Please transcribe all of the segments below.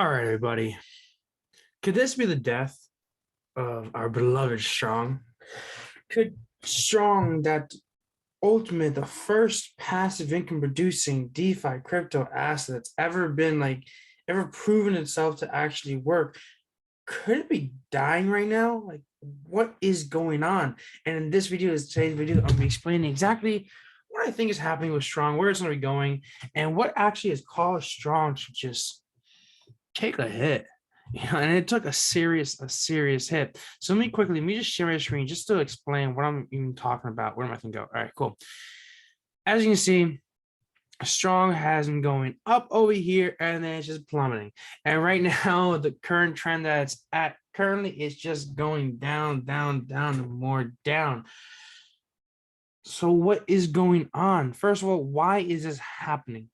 All right, everybody. Could this be the death of our beloved Strong? Could Strong, that ultimate, the first passive income producing DeFi crypto asset that's ever been ever proven itself to actually work, could it be dying right now? Like, what is going on? And in today's video, I'm gonna be explaining exactly what I think is happening with Strong, where it's gonna be going, and what actually has caused Strong to just take a hit. And it took a serious hit. So let me just share my screen just to explain what I'm even talking about. Where am I going to go? All right, cool. As you can see, Strong has been going up over here and then it's just plummeting. And right now, the current trend that it's at currently is just going down, and more down. So what is going on? First of all, why is this happening?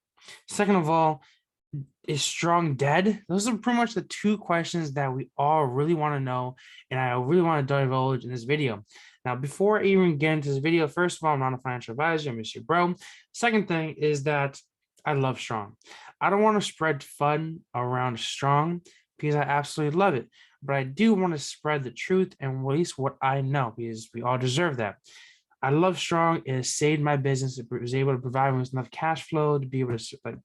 Second of all, is Strong dead? Those are pretty much the two questions that we all really want to know, and I really want to divulge in this video. Now, before I even get into this video, first of all, I'm not a financial advisor, I'm just your bro. Second thing is that I love Strong. I don't want to spread fun around Strong because I absolutely love it, but I do want to spread the truth and release what I know because we all deserve that. I love Strong. It has saved my business. It was able to provide me with enough cash flow to be able to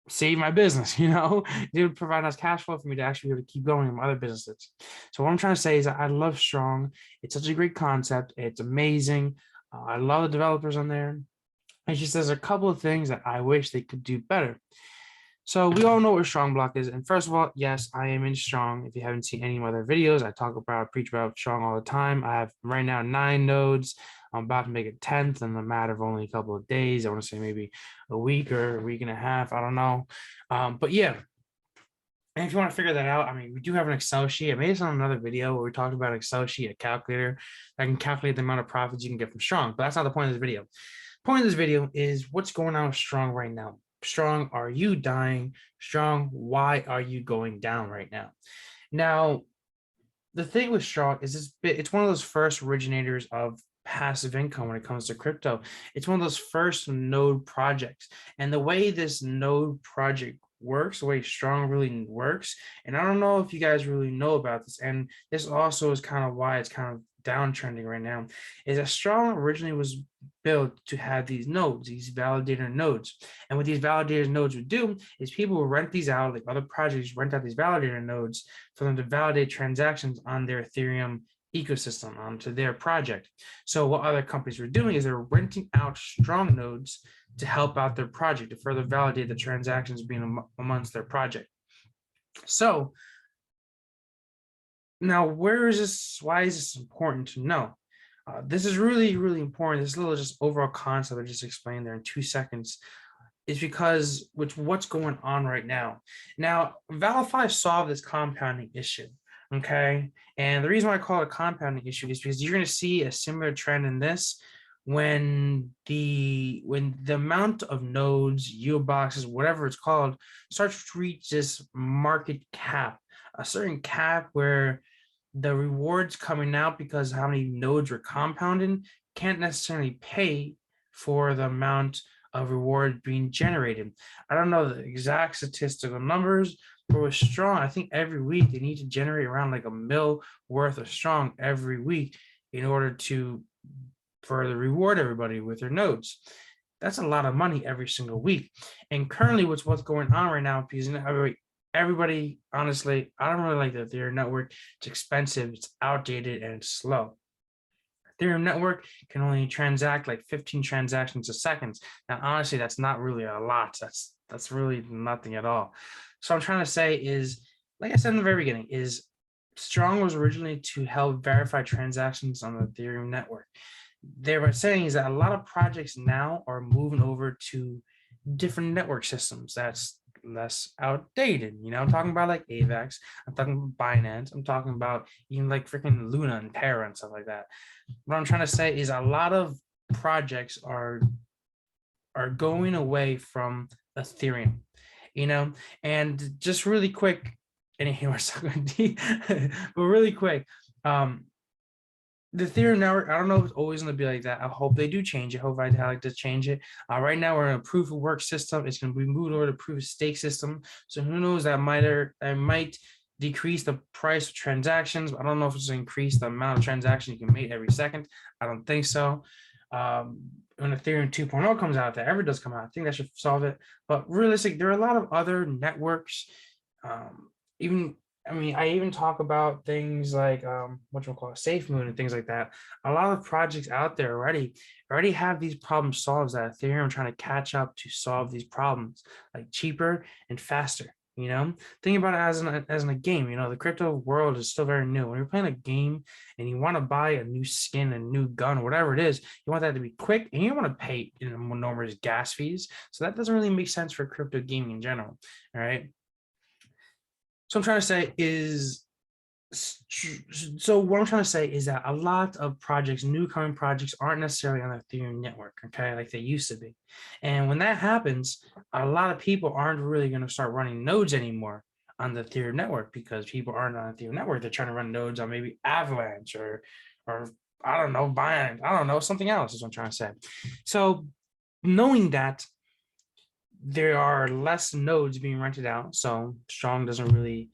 save my business, they would provide us cash flow for me to actually be able to keep going in my other businesses. So what I'm trying to say is that I love Strong. It's such a great concept. It's amazing. I love the developers on there. It's just there's a couple of things that I wish they could do better. So we all know what StrongBlock is. And first of all, yes, I am in Strong. If you haven't seen any of my other videos, preach about Strong all the time. I have right now 9 nodes. I'm about to make a 10th in a matter of only a couple of days. I want to say maybe a week or a week and a half. I don't know. But yeah. And if you want to figure that out, I mean, we do have an Excel sheet. I made this on another video where we talked about an Excel sheet, a calculator that can calculate the amount of profits you can get from Strong. But that's not the point of this video. The point of this video is what's going on with Strong right now. Strong, are you dying? Strong, why are you going down right now? Now, the thing with Strong is it's one of those first originators of passive income when it comes to crypto. It's one of those first node projects. And the way this node project works, the way Strong really works, and I don't know if you guys really know about this, and this also is kind of why it's kind of downtrending right now, is that Strong originally was built to have these nodes, these validator nodes. And what these validator nodes would do is people would rent these out, like other projects rent out these validator nodes for them to validate transactions on their Ethereum ecosystem onto their project. So what other companies were doing is they're renting out Strong nodes to help out their project, to further validate the transactions being amongst their project. So now, why is this important to know? This is really, really important. This little just overall concept I just explained there in 2 seconds is because with what's going on right now. Now, Valify solved this compounding issue, okay? And the reason why I call it a compounding issue is because you're going to see a similar trend in this when the amount of nodes, yield boxes, whatever it's called, starts to reach this market cap, a certain cap where the rewards coming out because how many nodes were compounding can't necessarily pay for the amount of reward being generated. I don't know the exact statistical numbers, but with Strong, I think every week they need to generate around like $1 mil worth of Strong every week in order to further reward everybody with their nodes. That's a lot of money every single week. And currently what's going on right now, because everybody, honestly, I don't really like the Ethereum network. It's expensive, it's outdated, and it's slow. Ethereum network can only transact like 15 transactions a second. Now, honestly, that's not really a lot. That's really nothing at all. So I'm trying to say is, like I said in the very beginning, is Strong was originally to help verify transactions on the Ethereum network. They were saying is that a lot of projects now are moving over to different network systems that's less outdated. I'm talking about like AVAX, I'm talking about Binance, I'm talking about even like freaking Luna and Terra and stuff like that. What I'm trying to say is a lot of projects are going away from Ethereum, and just really quick, and we're so going deep, but really quick, the Ethereum network, I don't know if it's always going to be like that. I hope they do change it. I hope Vitalik does change it. Right now, we're in a proof of work system. It's going to be moved over to proof of stake system. So who knows, that might decrease the price of transactions. I don't know if it's going to increase the amount of transactions you can make every second. I don't think so. When Ethereum 2.0 comes out, if that ever does come out, I think that should solve it. But realistic, there are a lot of other networks. Even I even talk about things like what you call SafeMoon and things like that. A lot of projects out there already have these problems solved that Ethereum trying to catch up to solve these problems like cheaper and faster. Think about it as in a game. The crypto world is still very new. When you're playing a game and you want to buy a new skin, a new gun, whatever it is, you want that to be quick, and you don't want to pay enormous gas fees. So that doesn't really make sense for crypto gaming in general. All right. So what I'm trying to say is that a lot of projects, new coming projects, aren't necessarily on the Ethereum network, okay, like they used to be. And when that happens, a lot of people aren't really going to start running nodes anymore on the Ethereum network because people aren't on the Ethereum network. They're trying to run nodes on maybe Avalanche or I don't know, Binance, I don't know, something else is what I'm trying to say. So knowing that there are less nodes being rented out, so Strong doesn't really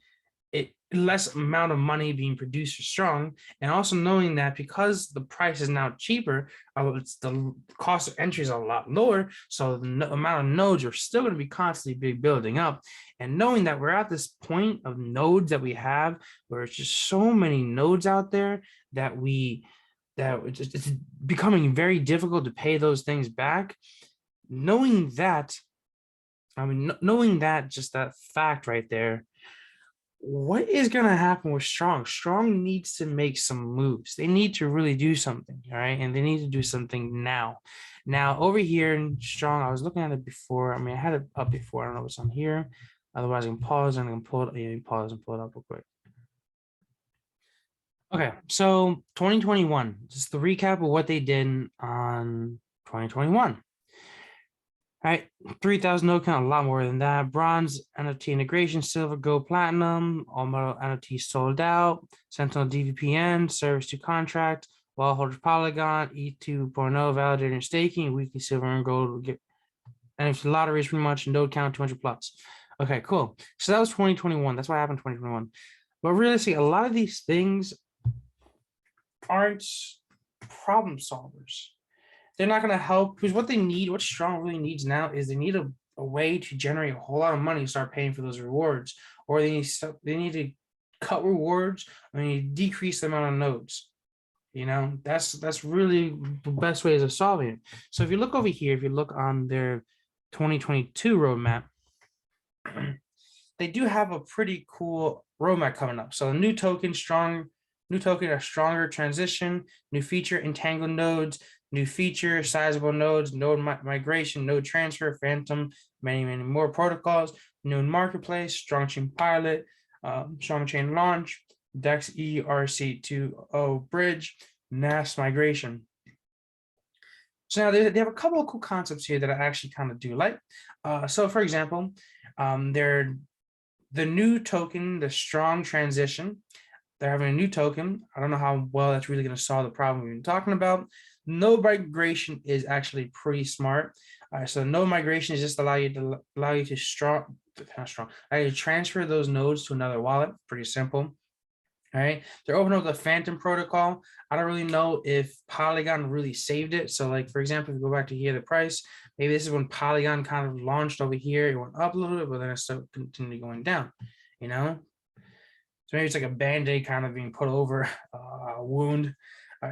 less amount of money being produced for Strong, and also knowing that because the price is now cheaper, the cost of entry is a lot lower, so the amount of nodes are still going to be constantly building up. And knowing that we're at this point of nodes that we have, where it's just so many nodes out there that it's becoming very difficult to pay those things back. Knowing that just that fact right there, what is going to happen with Strong? Strong needs to make some moves. They need to really do something, all right? And they need to do something now. Now, over here in Strong, I was looking at it before. I had it up before. I don't know what's on here. Otherwise, I can pause and I can pull it. Yeah, pause and pull it up real quick. Okay, so 2021, just the recap of what they did on 2021. All right, 3,000 node count, a lot more than that. Bronze NFT integration, silver, gold, platinum, all model NFTs sold out. Sentinel DVPN, service to contract, wall holders Polygon, E2.0 validator and staking, weekly silver and gold. NFT lotteries pretty much, node count 200 plus. Okay, cool. So that was 2021. That's what happened in 2021. But realistically, a lot of these things aren't problem solvers. They're not going to help, because what they need, what Strong really needs now is they need a way to generate a whole lot of money to start paying for those rewards, or they need to cut rewards, or they need to decrease the amount of nodes. That's really the best ways of solving it. So if you look over here, if you look on their 2022 roadmap, they do have a pretty cool roadmap coming up. So a new token, a stronger transition, new feature, entangled nodes, new feature, sizable nodes, node migration, node transfer, phantom, many more protocols, node marketplace, strong chain pilot, strong chain launch, DEX ERC20 bridge, NAS migration. So now they have a couple of cool concepts here that I actually kind of do like. So for example, they're the new token, the strong transition. They're having a new token. I don't know how well that's really going to solve the problem we've been talking about. Node migration is actually pretty smart. So node migration is just allow you to transfer those nodes to another wallet. Pretty simple. All right. They're opening up the Phantom protocol. I don't really know if Polygon really saved it. So like, for example, if you go back to here, the price, maybe this is when Polygon kind of launched over here. It went up a little bit, but then it still continued going down, So maybe it's like a Band-Aid kind of being put over a wound.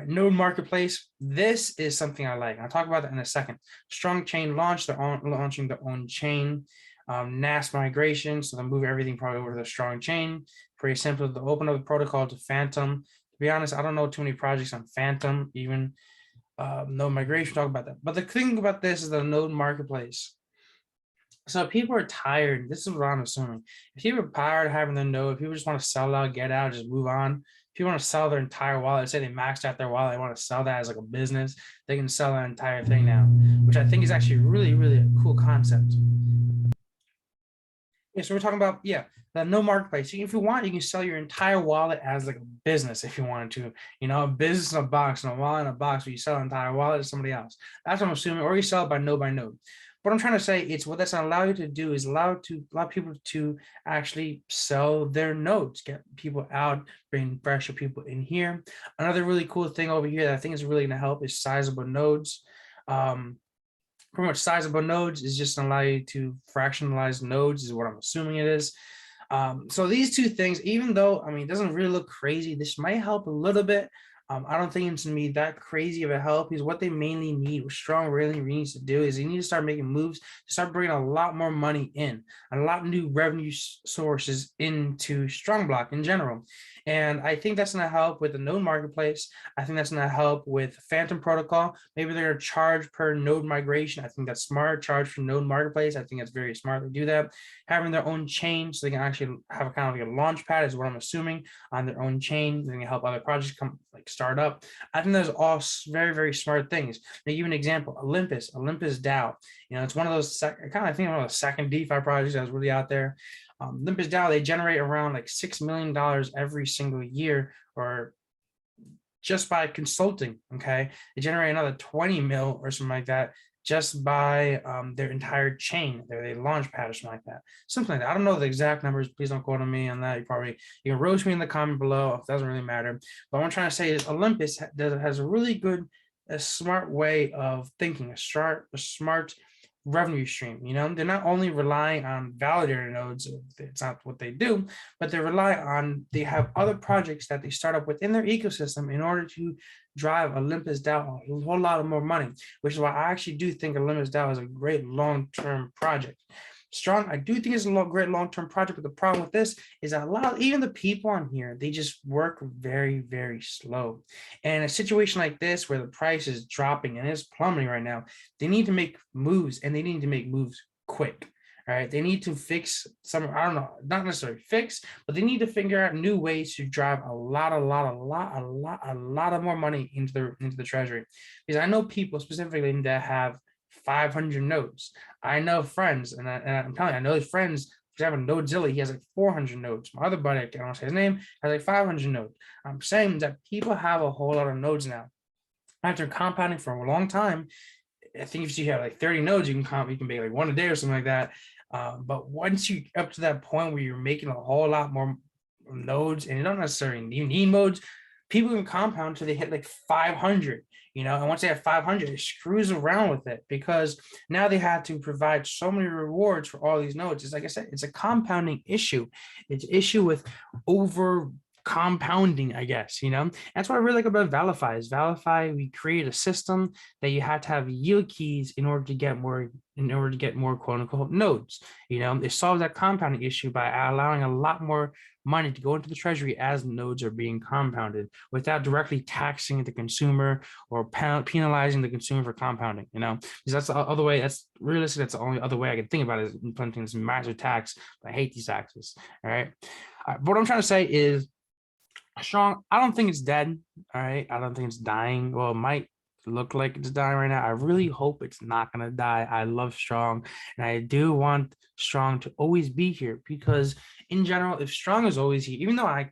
Node marketplace. This is something I like. I'll talk about that in a second. Strong chain launch. They're launching their own chain. NAS migration. So they'll move everything probably over to the strong chain. Pretty simple. They'll open up the protocol to Phantom. To be honest, I don't know too many projects on Phantom, even node migration. Talk about that. But the thing about this is the node marketplace. So people are tired. This is what I'm assuming. If people are tired of having the node, people just want to sell out, get out, just move on. If you want to sell their entire wallet, say they maxed out their wallet, they want to sell that as like a business, they can sell that entire thing now, which I think is actually really, really a cool concept. Yeah, so we're talking about, yeah, the no marketplace. If you want, you can sell your entire wallet as like a business if you wanted to. A business in a box, and a wallet in a box, where you sell an entire wallet to somebody else. That's what I'm assuming, or you sell it by node. What I'm trying to say is what that's gonna allow you to do is allow people to actually sell their nodes, get people out, bring fresher people in here. Another really cool thing over here that I think is really gonna help is sizable nodes. Um, Pretty much sizable nodes is just allow you to fractionalize nodes is what I'm assuming it is. So these two things, even though, I mean, it doesn't really look crazy, this might help a little bit. I don't think it's gonna be that crazy of a help, because what they mainly need, what Strong really needs to do is they need to start making moves to start bringing a lot more money in, a lot of new revenue sources into StrongBlock in general. And I think that's gonna help with the node marketplace. I think that's gonna help with Phantom Protocol. Maybe they're gonna charge per node migration. I think that's smart. Charge for node marketplace. I think that's very smart to do that. Having their own chain so they can actually have a kind of like a launch pad is what I'm assuming on their own chain. They can help other projects come like start up. I think those are all very, very smart things. Now, give an example, Olympus DAO. It's one of those I kind of think one of the second DeFi projects that was really out there. Olympus DAO, they generate around like $6 million every single year, or just by consulting. Okay, they generate another 20 mil or something like that just by their entire chain, their launch pad or something like that. I don't know the exact numbers. Please don't quote on me on that. You can roast me in the comment below. It doesn't really matter. But what I'm trying to say is Olympus has a really good, a smart way of thinking, a smart revenue stream. They're not only relying on validator nodes, it's not what they do, but they have other projects that they start up within their ecosystem in order to drive Olympus DAO a whole lot of more money, which is why I actually do think Olympus DAO is a great long-term project. I do think it's a great long-term project, but the problem with this is that even the people on here, they just work very, very slow. And a situation like this where the price is dropping and it's plummeting right now, they need to make moves, and they need to make moves quick. All right, they need to fix some, I don't know, not necessarily fix, but they need to figure out new ways to drive a lot of more money into the treasury. Because I know people specifically that have 500 nodes. I know friends, and I'm telling you, I know his friends. For example, Nodezilla, he has like 400 nodes. My other buddy, I don't say his name, has like 500 nodes. I'm saying that people have a whole lot of nodes now. After compounding for a long time, I think if you have like 30 nodes, you can make like one a day or something like that. But once you up to that point where you're making a whole lot more nodes, and you don't necessarily need modes, people can compound until they hit like 500. And once they have 500, it screws around with it, because now they have to provide so many rewards for all these nodes. It's like I said, it's a compounding issue. It's an issue with over compounding, I guess. That's what I really like about Valify. Is Valify, we create a system that you have to have yield keys in order to get more quote unquote nodes. It solves that compounding issue by allowing a lot more money to go into the treasury as nodes are being compounded, without directly taxing the consumer or penalizing the consumer for compounding. Because that's the other way. That's realistic. That's the only other way I can think about it, is implementing this massive tax. I hate these taxes. All right. But what I'm trying to say is, Strong, I don't think it's dead. All right. I don't think it's dying. Well, it might look like it's dying right now. I really hope it's not going to die. I love Strong, and I do want Strong to always be here, because in general, if Strong is always here, even though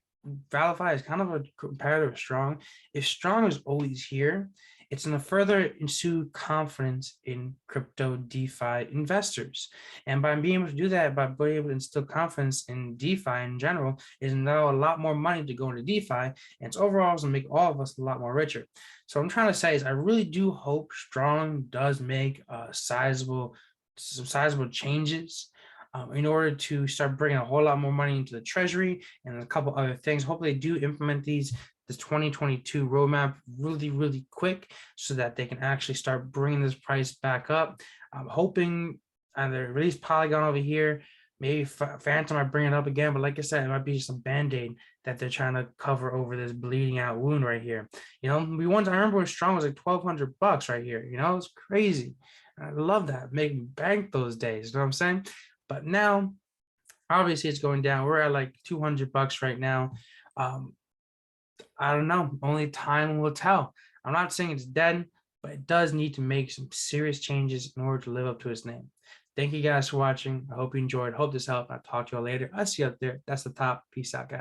Valify is kind of a comparative Strong, if Strong is always here, it's going to further ensue confidence in crypto DeFi investors. And by being able to do that, by being able to instill confidence in DeFi in general, is now a lot more money to go into DeFi. And it's overall going to make all of us a lot more richer. So what I'm trying to say is, I really do hope Strong does make some sizable changes in order to start bringing a whole lot more money into the treasury, and a couple other things. Hopefully they do implement this 2022 roadmap really, really quick, so that they can actually start bringing this price back up. I'm hoping either release Polygon over here, maybe Phantom, I bring it up again, but like I said, it might be just a band-aid that they're trying to cover over this bleeding out wound right here. I remember when Strong was like $1,200 right here. It's crazy. I love that, making bank those days. You know what I'm saying? But now, obviously, it's going down. We're at like $200 right now. I don't know. Only time will tell. I'm not saying it's dead, but it does need to make some serious changes in order to live up to its name. Thank you guys for watching. I hope you enjoyed. Hope this helped. I'll talk to you all later. I'll see you out there. That's the top. Peace out, guys.